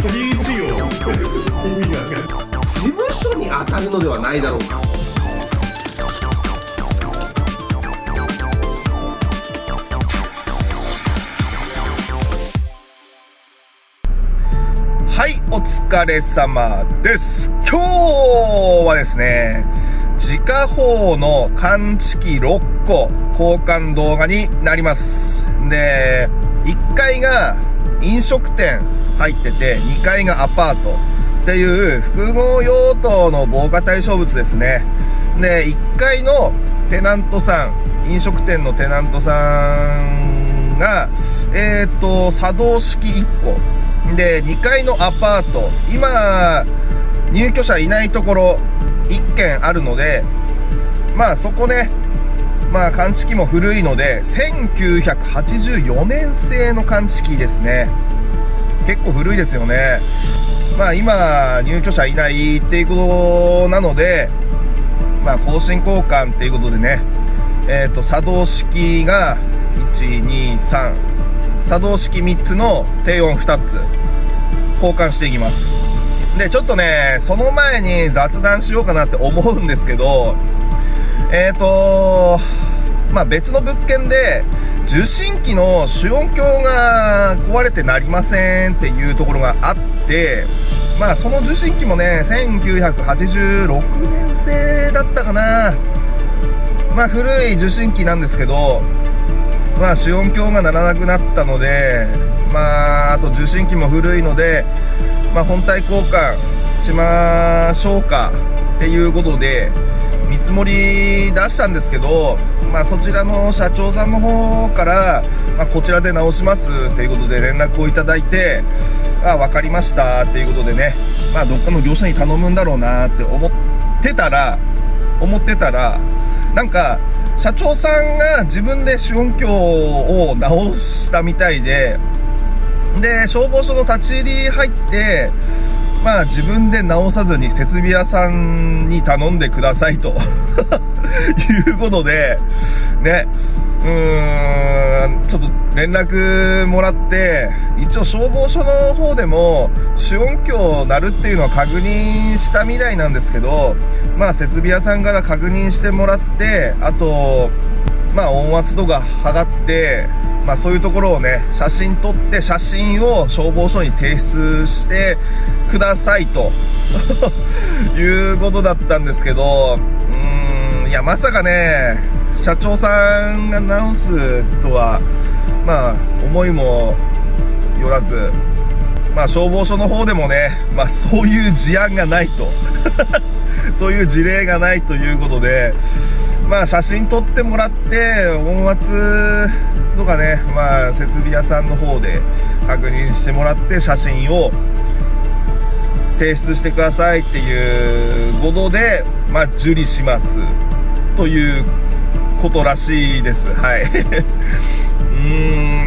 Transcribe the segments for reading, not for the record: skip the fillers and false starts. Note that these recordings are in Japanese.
事務所に当たるのではないだろうか。はい、お疲れ様です。今日はですね、自家砲の感知器6個交換動画になります。で、1階が飲食店入ってて、2階がアパートっていう複合用途の防火対象物ですね。で、1階のテナントさん、飲食店のテナントさんが、作動式1個。で、2階のアパート、今、入居者いないところ、1軒あるので、まあそこね、まあ感知器も古いので、1984年製の感知器ですね。結構古いですよね。まあ今、入居者いないっていうことなので、まあ更新交換っていうことでね、作動式が、1、2、3、作動式3つの低音2つ交換していきます。で、ちょっとね、その前に雑談しようかなって思うんですけど、まあ別の物件で受信機の主音響が壊れてなりませんっていうところがあって、まあその受信機もね、1986年製だったかな。まあ古い受信機なんですけど、まあ主音響が鳴らなくなったので、まああと受信機も古いので、まあ本体交換しましょうかっていうことで見積もり出したんですけど、まあそちらの社長さんの方から、まあこちらで直しますっていうことで連絡をいただいて、わかりましたっていうことでね、まあどっかの業者に頼むんだろうなって思ってたら、なんか社長さんが自分で主音響を直したみたいで、消防署の立ち入り入って、まあ自分で直さずに設備屋さんに頼んでくださいということで、ね、ちょっと連絡もらって、一応消防署の方でも主音響鳴るっていうのは確認したみたいなんですけど、まあ設備屋さんから確認してもらって、あと、まあ音圧度が測って、まあそういうところをね、写真撮って写真を消防署に提出してくださいということだったんですけど、いやまさかね、社長さんが直すとは、まあ思いもよらず、まあ消防署の方でもね、まあそういう事案がないとそういう事例がないということで、まあ写真撮ってもらって音圧とかね、まあ設備屋さんの方で確認してもらって写真を提出してくださいっていうことで、まあ受理しますということらしいです。はい。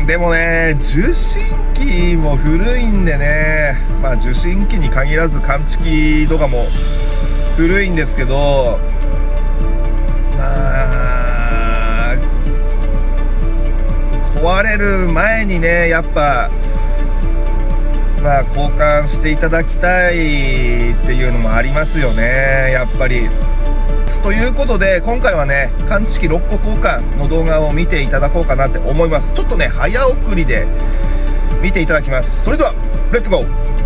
でもね、受信機も古いんでね、まあ受信機に限らず感知器とかも古いんですけど、まあ壊れる前にね、やっぱまあ交換していただきたいっていうのもありますよね、やっぱり。ということで今回はね、感知器6個交換の動画を見ていただこうかなって思います。ちょっとね早送りで見ていただきます。それではレッツゴー。